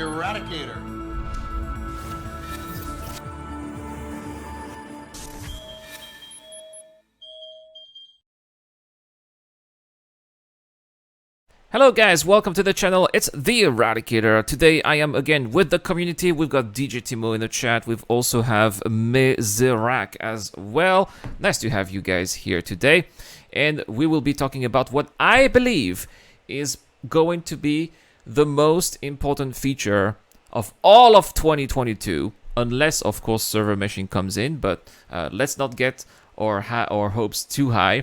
Eradicator. Hello guys, welcome to the channel. It's the Eradicator. Today I am again with the community. We've got DJ Timo in the chat. We've also have Mezerak as well. Nice to have you guys here today. And we will be talking about what I believe is going to be the most important feature of all of 2022, unless of course server meshing comes in, but let's not get our hopes too high.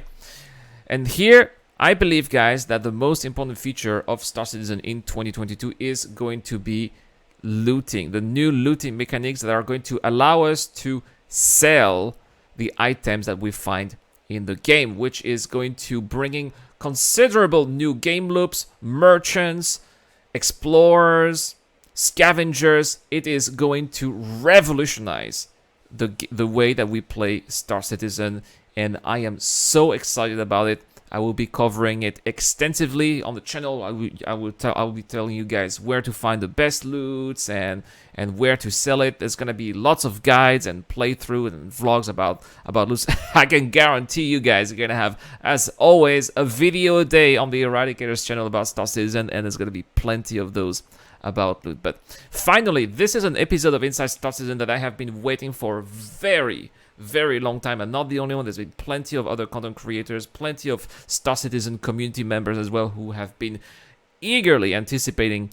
And here I believe, guys, that the most important feature of Star Citizen in 2022 is going to be looting. The new looting mechanics that are going to allow us to sell the items that we find in the game, which is going to bringing considerable new game loops, merchants, explorers, scavengers. It is going to revolutionize the way that we play Star Citizen, and I am so excited about it. I will be covering it extensively on the channel. I will be telling you guys where to find the best loots and where to sell it. There's gonna be lots of guides and playthrough and vlogs about loots. I can guarantee you guys are gonna have, as always, a video a day on the Eradicator's channel about Star Citizen, and there's gonna be plenty of those about loot. But finally, this is an episode of Inside Star Citizen that I have been waiting for very long time, and not the only one. There's been plenty of other content creators, plenty of Star Citizen community members as well, who have been eagerly anticipating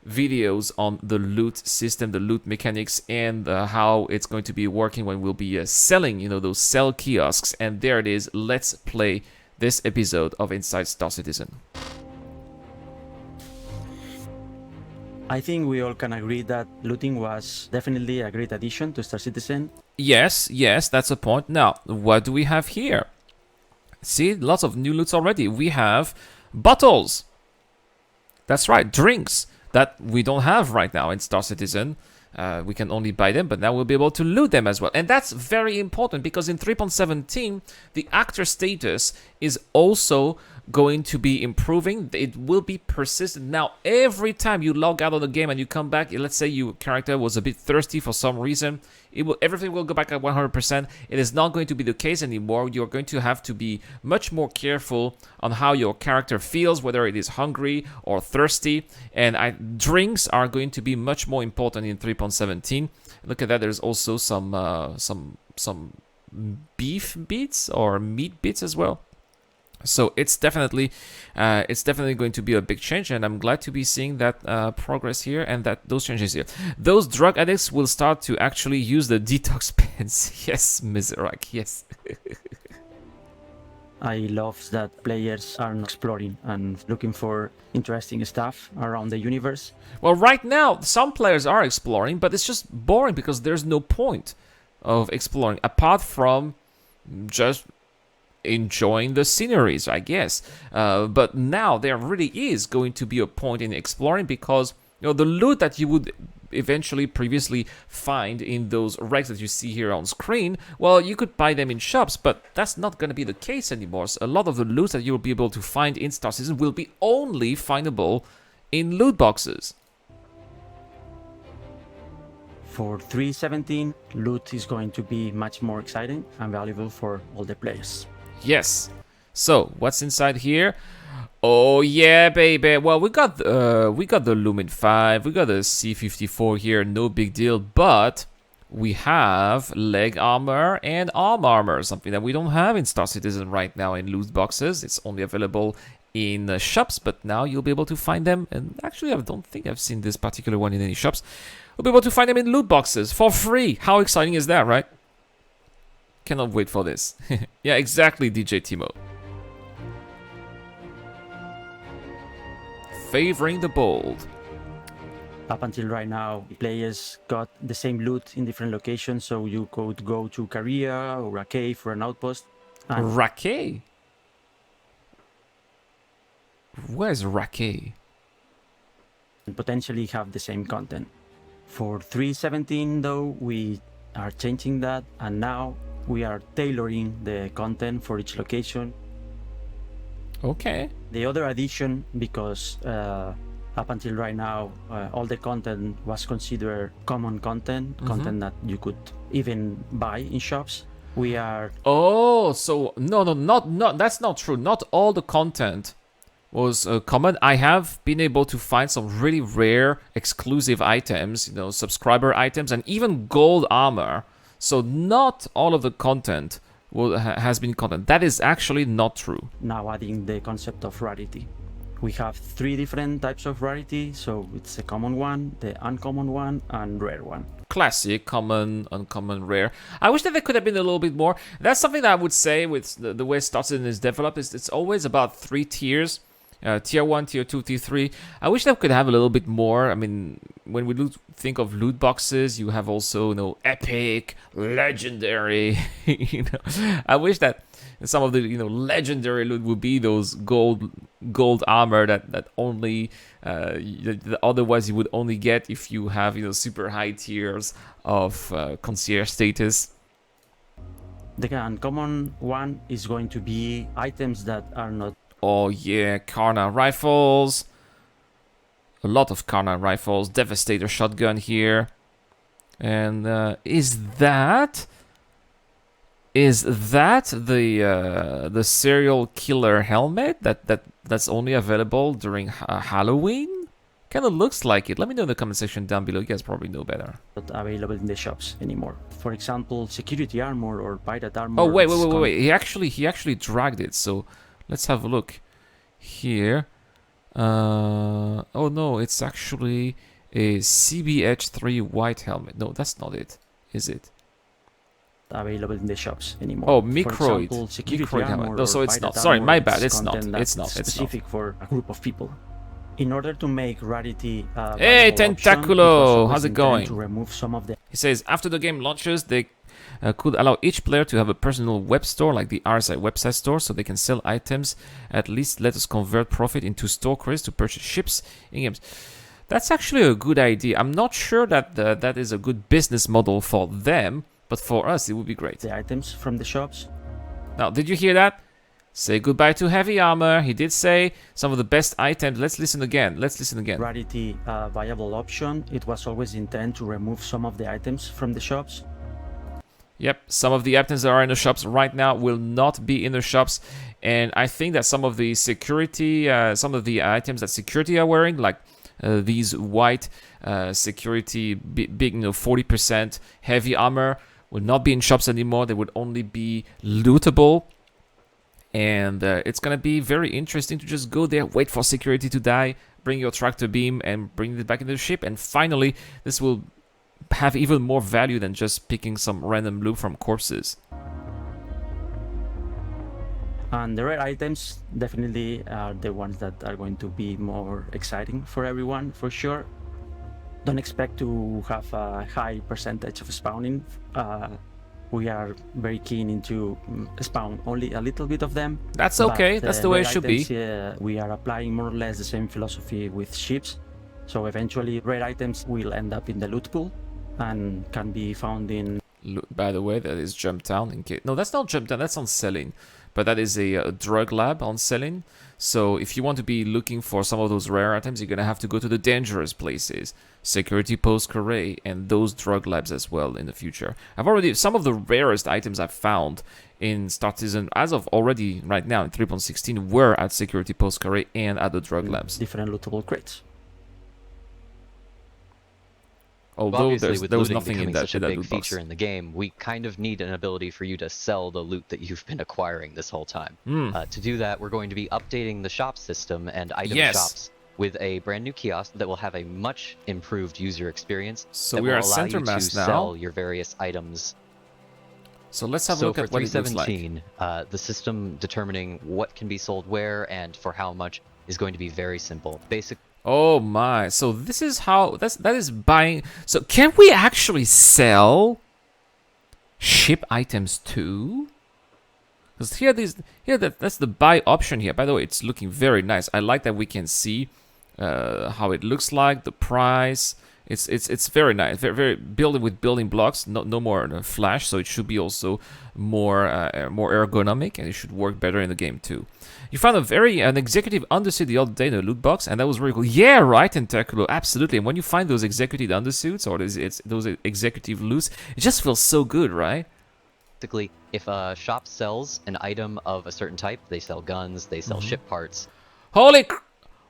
videos on the loot system, the loot mechanics, and how it's going to be working when we'll be selling, those sell kiosks. And there it is. Let's play this episode of Inside Star Citizen. I think we all can agree that looting was definitely a great addition to Star Citizen. Yes, that's a point. Now, what do we have here? See, lots of new loots already. We have bottles. That's right, drinks that we don't have right now in Star Citizen. We can only buy them, but now we'll be able to loot them as well. And that's very important because in 3.17, the actor status is also going to be improving. It will be persistent. Now, every time you log out of the game and you come back, let's say your character was a bit thirsty for some reason, everything will go back at 100%. It is not going to be the case anymore. You're going to have to be much more careful on how your character feels, whether it is hungry or thirsty. And drinks are going to be much more important in 3.17. Look at that. There's also some beef bits or meat bits as well. So it's definitely going to be a big change, and I'm glad to be seeing that progress here and those changes here. Those drug addicts will start to actually use the detox pens. Yes, Mezerak, yes. I love that players are exploring and looking for interesting stuff around the universe. Well, right now, some players are exploring, but it's just boring because there's no point of exploring apart from just enjoying the sceneries, I guess. But now there really is going to be a point in exploring because the loot that you would eventually previously find in those wrecks that you see here on screen, well, you could buy them in shops, but that's not going to be the case anymore. So a lot of the loot that you'll be able to find in Star Citizen will be only findable in loot boxes. For 3.17, loot is going to be much more exciting and valuable for all the players. Yes. So what's inside here? Oh yeah, baby. Well, we got the Lumen 5, we got the C54 here, no big deal. But we have leg armor and arm armor, something that we don't have in Star Citizen right now in loot boxes. It's only available in shops, but now you'll be able to find them. And actually, I don't think I've seen this particular one in any shops. We'll be able to find them in loot boxes for free. How exciting is that, right? Cannot wait for this. Yeah, exactly, DJ Timo. Favoring the bold. Up until right now, players got the same loot in different locations, so you could go to Korea or a cave for an outpost. Rake? Where's Rake? And potentially have the same content. For 3.17 though, we are changing that, and now we are tailoring the content for each location. Okay. The other addition, because Up until right now, all the content was considered common content, content that you could even buy in shops. We are Oh, so not that's not true. Not all the content was common. I have been able to find some really rare exclusive items, subscriber items, and even gold armor. So not all of the content has been content. That is actually not true. now adding the concept of rarity. We have 3 different types of rarity, so it's the common one, the uncommon one, and rare one. Classic, common, uncommon, rare. I wish that there could have been a little bit more. That's something that I would say with the way Started is developed. It's always about 3 tiers. Tier 1, Tier 2, Tier 3. I wish that could have a little bit more. I mean, when we think of loot boxes, you have also, epic, legendary. I wish that some of the legendary loot would be those gold armor that only that otherwise you would only get if you have super high tiers of concierge status. The uncommon one is going to be items that are not. Oh yeah, Karna rifles. A lot of Karna rifles. Devastator shotgun here. And is that the serial killer helmet that's only available during Halloween? Kind of looks like it. Let me know in the comment section down below. You guys probably know better. Not available in the shops anymore. For example, security armor or pirate armor. Oh wait. He actually dragged it. So let's have a look here. Oh no, it's actually a CBH3 white helmet. No, that's not it, is it? Available in the shops anymore. Oh, microid. For example, security Microid armor. helmet. No, so it's not. pirate Sorry, armor, my bad. It's not. content It's not. that's It's not. specific for a group of people. In order to make Rarity Hey, Tentaculo! How's it going? To remove some of the. He says after the game launches, they could allow each player to have a personal web store like the RSI website store, so they can sell items. At least let us convert profit into store credits to purchase ships in games. That's actually a good idea. I'm not sure that that is a good business model for them, but for us it would be great. The items from the shops. Now, did you hear that? Say goodbye to heavy armor. He did say some of the best items. Let's listen again. Rarity viable option. It was always intended to remove some of the items from the shops. Yep, some of the items that are in the shops right now will not be in the shops, and I think that some of the security, some of the items that security are wearing, like these white security big 40% heavy armor, will not be in shops anymore. They would only be lootable. And it's going to be very interesting to just go there, wait for security to die, bring your tractor beam and bring it back into the ship. And finally, this will have even more value than just picking some random loot from corpses. And the rare items definitely are the ones that are going to be more exciting for everyone, for sure. Don't expect to have a high percentage of spawning. We are very keen into spawn only a little bit of them. That's okay. That's the way it should be. We are applying more or less the same philosophy with ships. So eventually, rare items will end up in the loot pool and can be found in. By the way, that is Jumptown. No, that's not Jumptown. That's on Selene. But that is a drug lab on Selene. So if you want to be looking for some of those rare items, you're going to have to go to the dangerous places. Security Post Carré and those drug labs as well in the future. Some of the rarest items I've found in Star Citizen as of already right now in 3.16 were at Security Post Carré and at the drug labs. Different lootable crates. Although there was looting nothing in that, such a big loot box. feature in the game, we kind of need an ability for you to sell the loot that you've been acquiring this whole time. To do that, we're going to be updating the shop system and item shops with a brand new kiosk that will have a much improved user experience. So that we will are allow center you mass to now. sell your various items. So let's have a look at what it looks like. So for 317, the system determining what can be sold where and for how much is going to be very simple. Oh my, so this is how, that is buying, so can we actually sell ship items too? Because that's the buy option here. By the way, it's looking very nice. I like that we can see how it looks like, the price, It's very nice, very building with building blocks, no more flash, so it should be also more ergonomic, and it should work better in the game too. You found an executive undersuit the other day in a loot box, and that was really cool. Yeah, right, Tentaculo, absolutely. And when you find those executive undersuits or those executive loots, it just feels so good, right? Basically, if a shop sells an item of a certain type, they sell guns, they sell ship parts.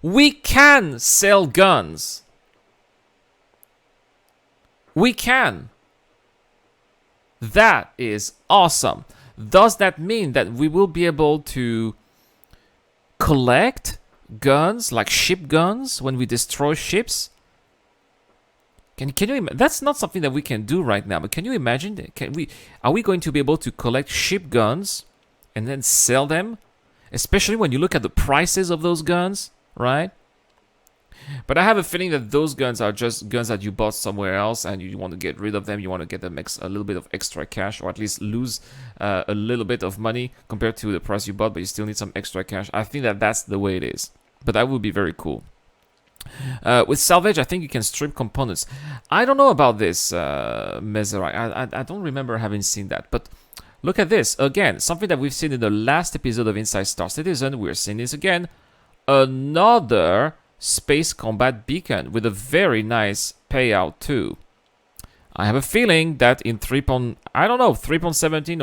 We can sell guns. We can. That is awesome. Does that mean that we will be able to collect guns, like ship guns, when we destroy ships? Can you? That's not something that we can do right now. But can you imagine? Are we going to be able to collect ship guns and then sell them? Especially when you look at the prices of those guns, right? But I have a feeling that those guns are just guns that you bought somewhere else, and you want to get rid of them. You want to get them a little bit of extra cash, or at least lose a little bit of money compared to the price you bought, but you still need some extra cash. I think that that's the way it is. But that would be very cool. With salvage, I think you can strip components. I don't know about this, Mezerai. I don't remember having seen that. But look at this. Again, something that we've seen in the last episode of Inside Star Citizen. We're seeing this again. Another space combat beacon with a very nice payout too. I have a feeling that in 3.17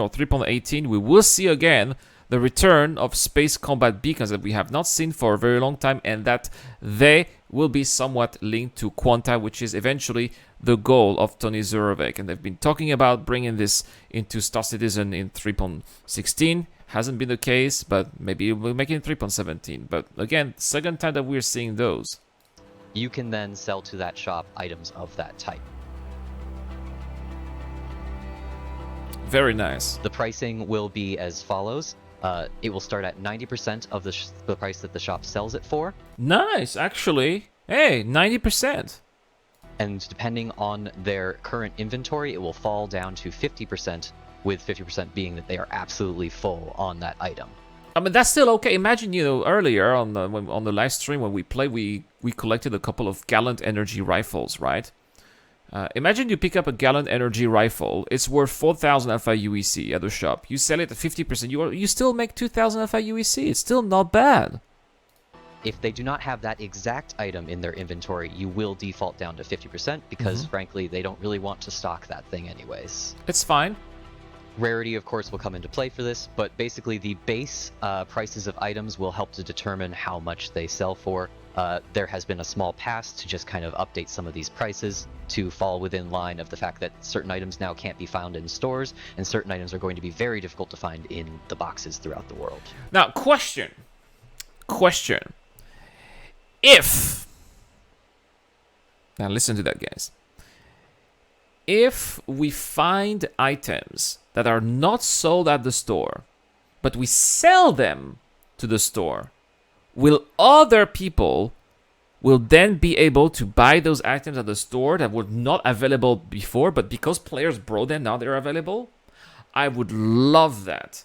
or 3.18 we will see again the return of space combat beacons that we have not seen for a very long time, and that they will be somewhat linked to Quanta, which is eventually the goal of Tony Zurovec. And they've been talking about bringing this into Star Citizen in 3.16. Hasn't been the case, but maybe we'll make it in 3.17. But again, second time that we're seeing those. You can then sell to that shop items of that type. Very nice. The pricing will be as follows. It will start at 90% of the price that the shop sells it for. Nice, actually. Hey, 90%. And depending on their current inventory, it will fall down to 50%, with 50% being that they are absolutely full on that item. I mean, that's still okay. Imagine, earlier on the live stream when we played, we collected a couple of Gallant Energy rifles, right? Imagine you pick up a Gallant Energy rifle. It's worth 4,000 Alpha UEC at the shop. You sell it at 50%. You still make 2,000 Alpha UEC. It's still not bad. If they do not have that exact item in their inventory, you will default down to 50% because, frankly, they don't really want to stock that thing anyways. It's fine. Rarity, of course, will come into play for this, but basically the base prices of items will help to determine how much they sell for. There has been a small pass to just kind of update some of these prices to fall within line of the fact that certain items now can't be found in stores, and certain items are going to be very difficult to find in the boxes throughout the world. Now, question. If... Now listen to that, guys. If we find items that are not sold at the store, but we sell them to the store, will other people then be able to buy those items at the store that were not available before, but because players brought them, now they're available? I would love that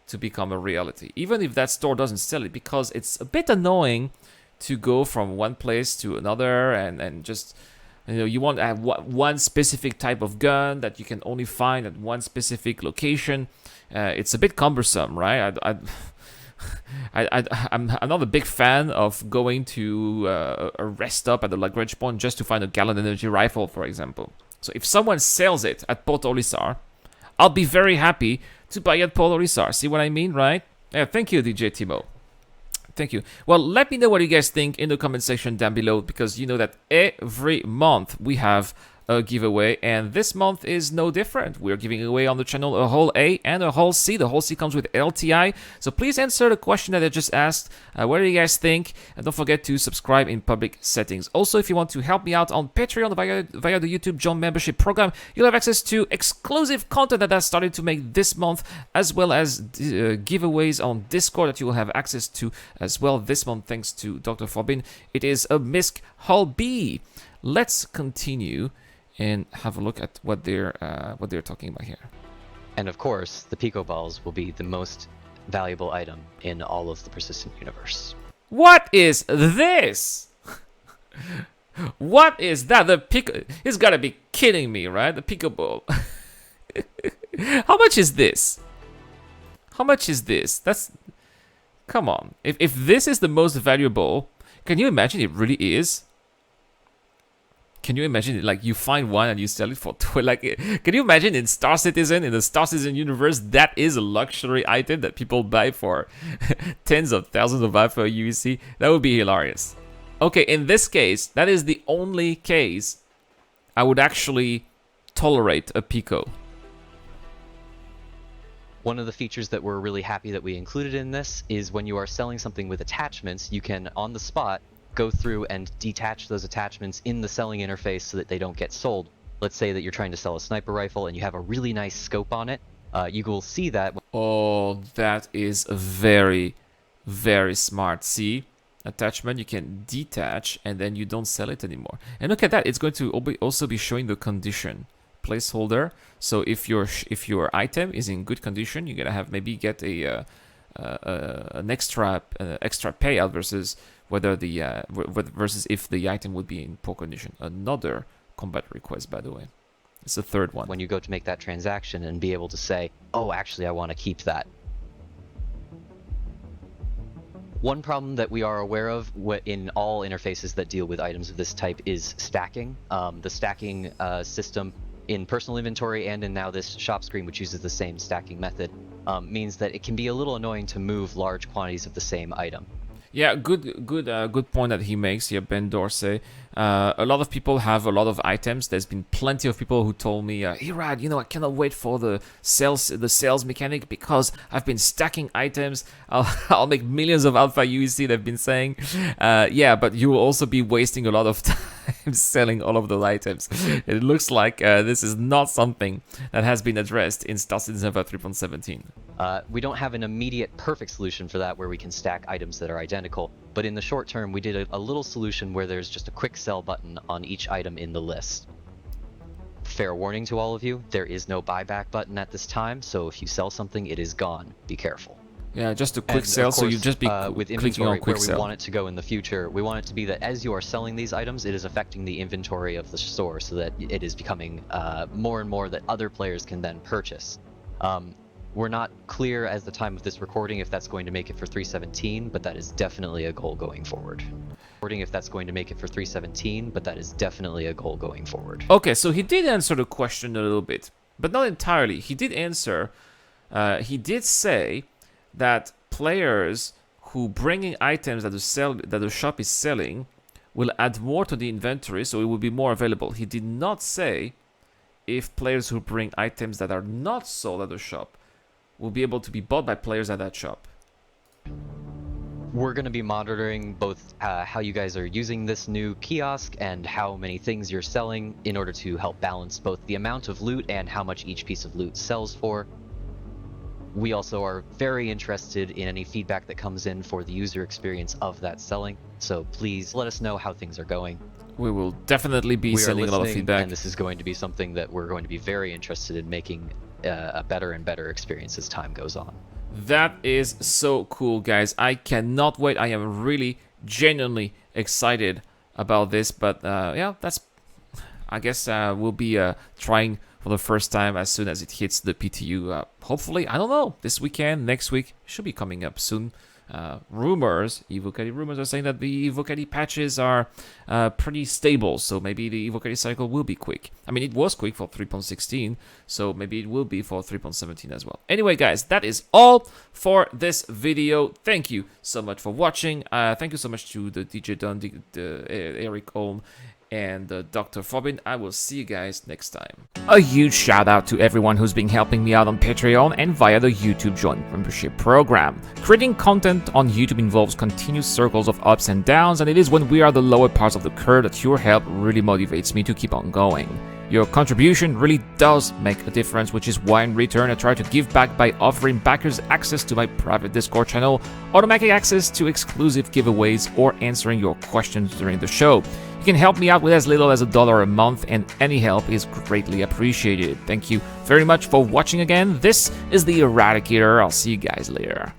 to become a reality, even if that store doesn't sell it, because it's a bit annoying to go from one place to another and just... you want to have one specific type of gun that you can only find at one specific location. It's a bit cumbersome, right? I'm not a big fan of going to a rest stop at the Lagrange point just to find a Gallant Energy rifle, for example. So if someone sells it at Port Olisar, I'll be very happy to buy it at Port Olisar. See what I mean, right? Yeah, thank you, DJ Timo. Thank you. Well, let me know what you guys think in the comment section down below, because you know that every month we have a giveaway, and this month is no different. We're giving away on the channel a whole A and a whole C. The whole C comes with LTI, so please answer the question that I just asked. What do you guys think? And don't forget to subscribe in public settings. Also, if you want to help me out on Patreon via the YouTube John membership program, you'll have access to exclusive content that I started to make this month, as well as giveaways on Discord that you will have access to as well this month, thanks to Dr. Forbin. It is a MISC Hall B. Let's continue and have a look at what they're talking about here. And of course, the Pico Balls will be the most valuable item in all of the Persistent universe. What is this? What is that? The pick? He's gotta be kidding me, right? The Pickleball. How much is this? How much is this? That's... Come on. If this is the most valuable, can you imagine it really is? Can you imagine it? Like, you find one and you sell it for... Like, can you imagine in Star Citizen, in the Star Citizen universe, that is a luxury item that people buy for tens of thousands of alpha UEC? That would be hilarious. Okay, in this case, that is the only case I would actually tolerate a Pico. One of the features that we're really happy that we included in this is when you are selling something with attachments, you can, on the spot, go through and detach those attachments in the selling interface so that they don't get sold. Let's say that you're trying to sell a sniper rifle and you have a really nice scope on it. You will see that. Oh, that is very, very smart. See? Attachment, you can detach and then you don't sell it anymore. And look at that, it's going to also be showing the condition placeholder. So if your item is in good condition, you're gonna have maybe get an extra payout versus whether the versus if the item would be in poor condition. Another combat request, by the way. It's the third one. When you go to make that transaction and be able to say, oh, actually, I want to keep that. One problem that we are aware of in all interfaces that deal with items of this type is stacking. The stacking system in personal inventory and in now this shop screen, which uses the same stacking method, means that it can be a little annoying to move large quantities of the same item. Yeah, good point that he makes here, Ben Dorsey. A lot of people have a lot of items. There's been plenty of people who told me, "Hey, Rad, I cannot wait for the sales mechanic because I've been stacking items. I'll make millions of alpha UEC." They've been saying, yeah, but you will also be wasting a lot of time selling all of those items. It looks like this is not something that has been addressed in Star Citizen 3.17. We don't have an immediate perfect solution for that where we can stack items that are identical, but in the short term we did a little solution where there's just a quick sell button on each item in the list. Fair warning to all of you, there is no buyback button at this time, so if you sell something, it is gone. Be careful. Yeah, just a quick sell, so you just be with clicking on quick where sell. We want it to go in the future, we want it to be that as you are selling these items, it is affecting the inventory of the store so that it is becoming more and more that other players can then purchase. We're not clear as the time of this recording if that's going to make it for 3.17, but that is definitely a goal going forward. If that's going to make it for 3.17, but that is definitely a goal going forward. Okay, so he did answer the question a little bit, but not entirely. He did answer, he did say that players who bring in items that the shop is selling will add more to the inventory, so it will be more available. He did not say if players who bring items that are not sold at the shop will be able to be bought by players at that shop. We're going to be monitoring both how you guys are using this new kiosk and how many things you're selling in order to help balance both the amount of loot and how much each piece of loot sells for. We also are very interested in any feedback that comes in for the user experience of that selling, so please let us know how things are going. We will definitely be sending a lot of feedback. And this is going to be something that we're going to be very interested in making a better and better experience as time goes on. That is so cool, guys. I cannot wait. I am really genuinely excited about this, but yeah, I guess we'll be trying for the first time as soon as it hits the PTU. Hopefully, I don't know, this weekend, next week, should be coming up soon. Rumors, Evocati rumors are saying that the Evocati patches are pretty stable, so maybe the Evocati cycle will be quick. I mean, it was quick for 3.16, so maybe it will be for 3.17 as well. Anyway, guys, that is all for this video. Thank you so much for watching. Thank you so much to the DJ Don, Eric Olm, and Dr. Forbin. I will see you guys next time. A huge shout out to everyone who's been helping me out on Patreon and via the YouTube Joint Membership program. Creating content on YouTube involves continuous circles of ups and downs, and it is when we are the lower parts of the curve that your help really motivates me to keep on going. Your contribution really does make a difference, which is why in return I try to give back by offering backers access to my private Discord channel, automatic access to exclusive giveaways, or answering your questions during the show. You can help me out with as little as $1 a month, and any help is greatly appreciated. Thank you very much for watching again. This is the Eradicator. I'll see you guys later.